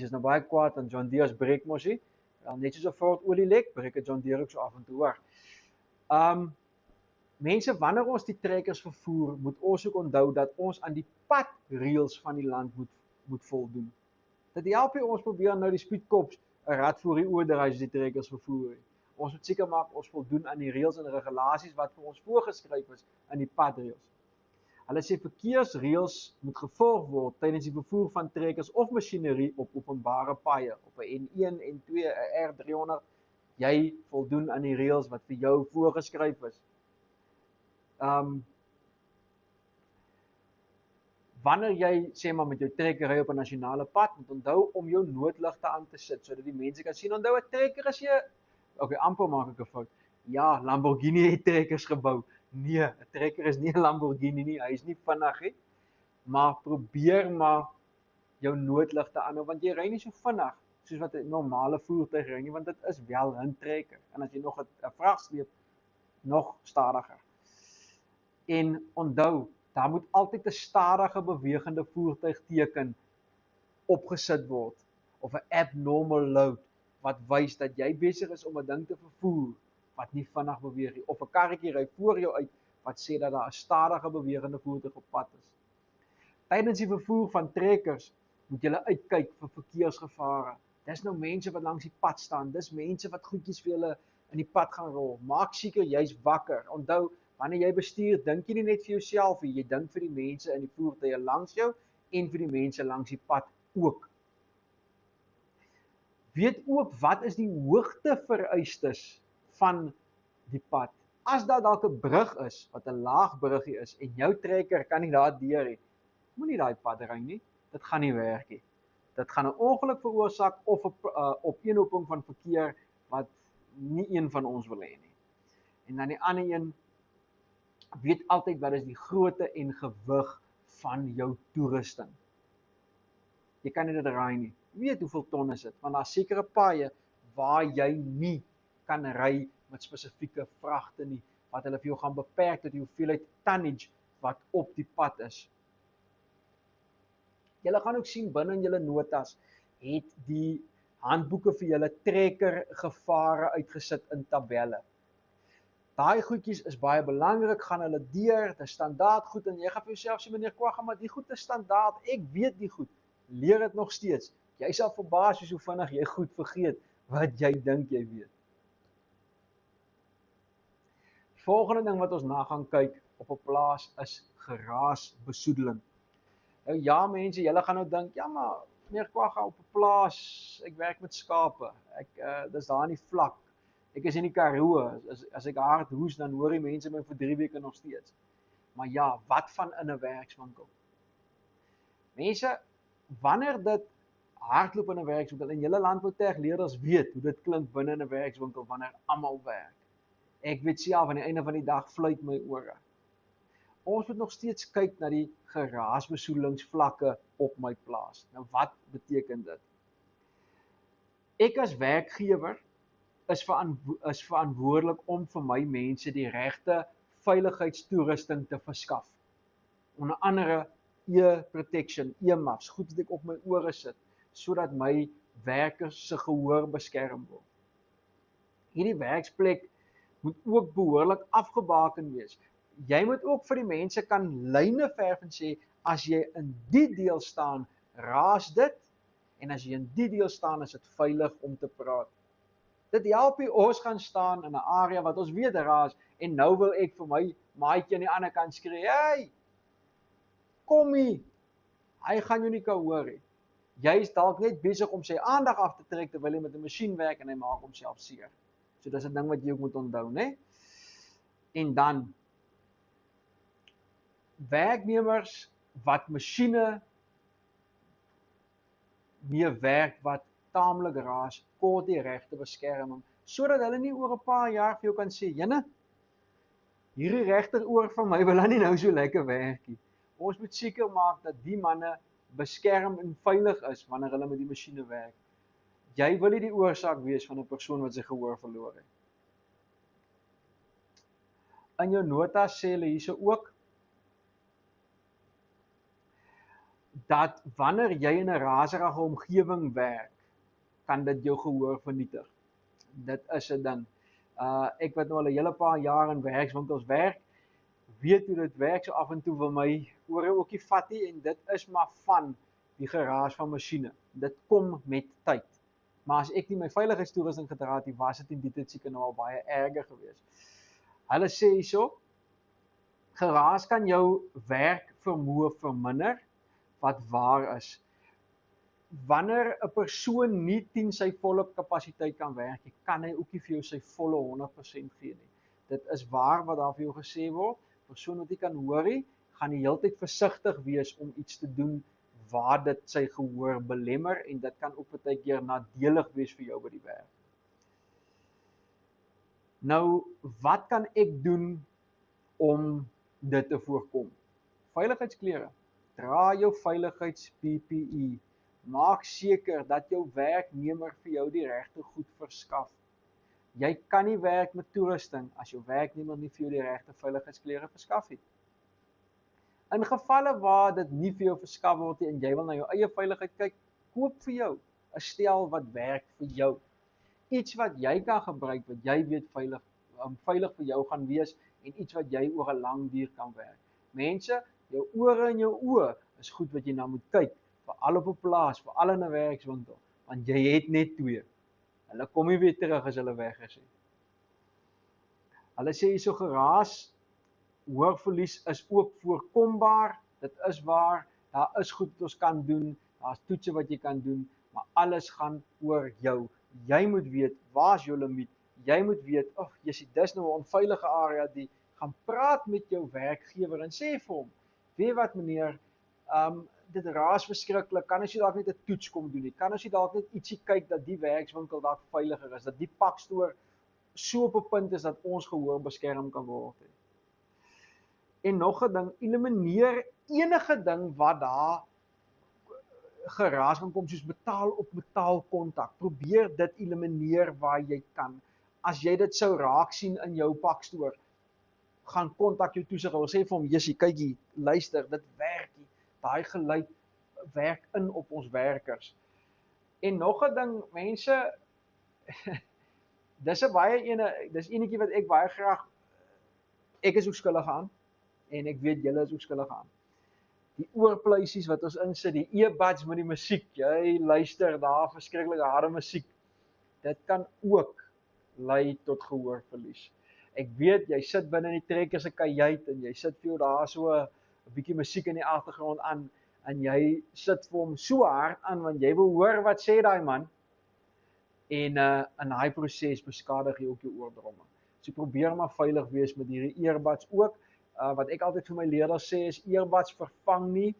is nou baie kwaad aan John Deere's breek mosie. Net soos 'n Ford olie lek, breek 'n John Deere ook so af en toe, hoor. Mense, wanneer ons die trekkers vervoer, moet ons ook onthou dat ons aan die padreëls van die land moet voldoen. Dit help nie ons probeer nou die spoedkops 'n rad voor die oë draai as die trekkers vervoer. Ons moet seker maak ons voldoen aan die reëls en regulasies wat vir ons voorgeskryf is in die padreëls. Hulle sê verkeersreëls moet gevolg word tydens die vervoer van trekkers of masjinerie op openbare paaie, op 'n N1, N2, 'n R300. Jy voldoen aan die reëls wat vir jou voorgeskryf is. Wanneer jy sê maar met jou trekker ry op 'n nasionale pad, moet onthou om jou noodligte aan te sit sodat die mense kan sien. Onthou 'n trekker as jy amper maak ek 'n fout. Ja, Lamborghini het trekkers gebou. Nee, 'n trekker is nie 'n Lamborghini nie. Hy is nie vinnig nie. Maar probeer maar jou noodligte aanhou want jy ry nie so vinnig soos wat 'n normale voertuig ry nie, want dit is wel 'n trekker. En as jy nog 'n vrag sleep, nog stadiger. En onthou, daar moet altyd 'n stadige bewegende voertuigteken opgesit word of 'n abnormal load wat wys dat jy besig is om 'n ding te vervoer wat nie vinnig beweeg nie, of 'n karretjie ry voor jou uit wat sê dat daar 'n stadige bewegende voertuig op pad is. Tydens die vervoer van trekkers moet jy uitkyk vir verkeersgevare. Dis nou mense wat langs die pad staan, dis mense wat goedjies vir julle in die pad gaan rol. Maak seker jy's wakker. Onthou, wanneer jy bestuur, dink jy nie net vir jouself nie, jy dink vir die mense in die voertuie langs jou en vir die mense langs die pad ook. Weet ook wat is die hoogtevereistes van die pad. As daar dalk 'n brug is, wat 'n laag bruggie is en jou trekker kan nie daar deur nie, moenie daai pad ry nie. Dit gaan nie werk nie. Dit gaan 'n ongeluk veroorsaak of 'n opeenhoping van verkeer wat nie een van ons wil hê nie. En dan die ander een, weet altyd wat is die grootte en gewig van jou toerusting. Jy kan nie dit raai nie. Weet hoeveel ton is dit, want daar sekere paaie waar jy nie kan ry met spesifieke vragte nie, wat hulle vir jou gaan beperk tot die hoeveelheid tonnage wat op die pad is. Julle gaan ook sien binne in julle notas het die handboeke vir julle trekkergevare uitgesit in tabelle. Daai goedjies is baie belangrik, gaan hulle deur, dit is standaard goed en jy gaan vir jouself sê meneer Kwagga, maar die goed is standaard, ek weet die goed. Leer dit nog steeds. Jy sal verbaas hoe vinnig jy goed vergeet wat jy dink jy weet. Volgende ding wat ons na gaan kyk op 'n plaas is geraasbesoedeling. Nou ja mense, julle gaan nou dink, ja maar meneer Kwagga, op 'n plaas, ek werk met skape. Dis daar in die vlak. Ek is in die Karoo. As ek hard hoes, dan hoor die mense my vir 3 weke nog steeds. Maar ja, wat van in 'n werkswinkel? Mense, wanneer dit hardloop in 'n werkswinkel, en julle landboutegleerders weet hoe dit klink binne in 'n werkswinkel wanneer almal werk. Ek weet self aan die einde van die dag fluit my ore. Ons moet nog steeds kyk na die geraasbesoedelingsvlakke op my plaas. Nou wat beteken dit? Ek as werkgewer is verantwoordelik om vir my mense die regte veiligheidstoerusting te verskaf. Onder andere ear-protection, earmuffs, goed wat ek op my ore sit, sodat my werkers se gehoor beskerm word. Hierdie werksplek moet ook behoorlik afgebaken wees. Jy moet ook vir die mense kan lyne verf en sê, as jy in die deel staan, raas dit, en as jy in die deel staan, is dit veilig om te praat. Dit help nie ons gaan staan in 'n area wat ons weet raas, en nou wil ek vir my maatjie aan die ander kant skree, hey, kom hier, hy gaan jou nie kan hoor nie. Jy is dalk net besig om sy aandag af te trek terwyl hy met 'n masjien werk en hy maak homself seer. So dis 'n ding wat jy ook moet onthou, né? En dan werknemers wat masjiene mee werk wat taamlik raas, kort die regte beskerming, sodat hulle nie oor 'n paar jaar vir jou kan sê, jene, hierdie regteroor van my wil nie nou so lekker werk nie. Ons moet seker maak dat die manne beskerm en veilig is wanneer hulle met die masjiene werk. Jy wil nie die oorsaak wees van 'n persoon wat sy gehoor verloor het. In jou notas sê hulle hierso ook, dat wanneer jy in 'n raserige omgewing werk, kan dit jou gehoor vernietig. Dit is 'n ding. Ek wat nou al 'n hele paar jaar in werkswinkels werk, weet hoe dit werk, so af en toe wil my ore ookie vat nie, en dit is maar van die geraas van masjiene. Dit kom met tyd. Maar as ek nie my veiligheidstoerusting gedra het nie, was dit in die tyd seker nou al baie erger gewees. Hulle sê hierso, geraas kan jou werkvermoë verminder, wat waar is. Wanneer 'n persoon nie teen sy volle kapasiteit kan werk nie, kan hy ook nie vir jou sy volle 100% gee nie. Dit is waar wat daar vir jou gesê word. Persoon wat nie kan hoor nie, gaan die hele tyd versigtig wees om iets te doen waar dit sy gehoor belemmer, en dit kan ook baie keer nadelig wees vir jou by die werk. Nou, wat kan ek doen om dit te voorkom? Veiligheidsklere. Dra jou veiligheids-PPE. Maak seker dat jou werknemer vir jou die regte goed verskaf. Jy kan nie werk met toerusting as jou werknemer nie vir jou die regte veiligheidsklere verskaf het. In gevalle waar dit nie vir jou verskaf word nie en jy wil na jou eie veiligheid kyk, koop vir jou 'n stel wat werk vir jou. Iets wat jy kan gebruik, wat jy weet veilig vir jou gaan wees, en iets wat jy oor 'n lang duur kan werk. Mense, jou ore en jou oë is goed wat jy na moet kyk, veral op 'n plaas, veral in 'n werkswinkel, want jy het net 2. Hulle kom nie weer terug as hulle weg is nie. Hulle sê hierso geraas, hoorverlies is ook voorkombaar, dit is waar, daar is goed wat ons kan doen, daar is toetse wat jy kan doen, maar alles gaan oor jou. Jy moet weet, waar is jou limiet? Jy moet weet, dis nou 'n onveilige area, gaan praat met jou werkgewer en sê vir hom, weet wat meneer, dit raas verskriklik, kan as jy dalk net 'n toets kom doen nie, kan as jy dalk net ietsie kyk dat die werkswinkel dalk veiliger is, dat die pakstoor so op 'n punt is dat ons gehoor beskerm kan word. En nog 'n ding, elimineer enige ding wat daar geraas kan kom, soos metaal op metaal kontak. Probeer dit elimineer waar jy kan. As jy dit sou raak sien in jou pakstoor, gaan kontak jou toesighouer, sê vir hom, Jessie, kyk hier, luister, dit werk nie. Daai geluid werk in op ons werkers. En nog 'n ding, mense, dis enetjie wat ek baie graag, ek is ook skuldig aan, en ek weet julle is ook skuldig aan. Die oorpluisies wat ons insit, die earbuds met die musiek, jy luister daar verskriklike harde musiek, dit kan ook lei tot gehoorverlies. Ek weet, jy sit binne in die trekker se kajuit, en jy sit vir jou daar so 'n bietjie musiek in die agtergrond aan, en jy sit vir hom so hard aan, want jy wil hoor wat sê daai man, en in daai proses beskadig jy ook jou oordromme. So probeer maar veilig wees met hierdie earbuds ook. Wat ek altyd vir my leerders sê is, earbuds vervang nie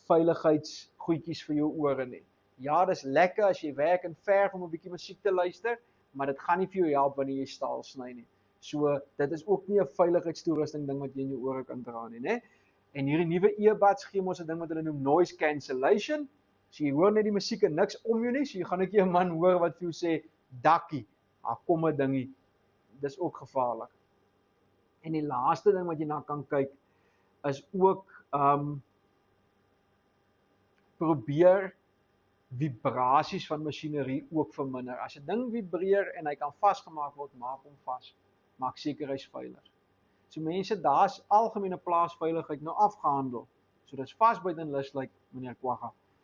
veiligheidsgoedjies vir jou ore nie. Ja, dis lekker as jy werk en verf om 'n bietjie musiek te luister, maar dit gaan nie vir jou help wanneer jy staal sny nie. So, dit is ook nie 'n veiligheidstoerusting ding wat jy in jou ore kan dra nie, né? En hierdie nuwe earbuds gee ons 'n ding wat hulle noem noise cancellation. So jy hoor net die musiek en niks om jou nie, so jy gaan net 'n man hoor wat vir jou sê, dakkie, kom 'n dingie. Dis ook gevaarlik. En die laaste ding wat jy na kan kyk, is ook, probeer vibrasies van masjinerie ook verminder. As 'n ding vibreer en hy kan vasgemaak word, maak hom vas. Maak seker hy's veilig. So mense, daar's algemene plaasveiligheid nou afgehandel. So dis vas buite lus, like meneer Kwagga.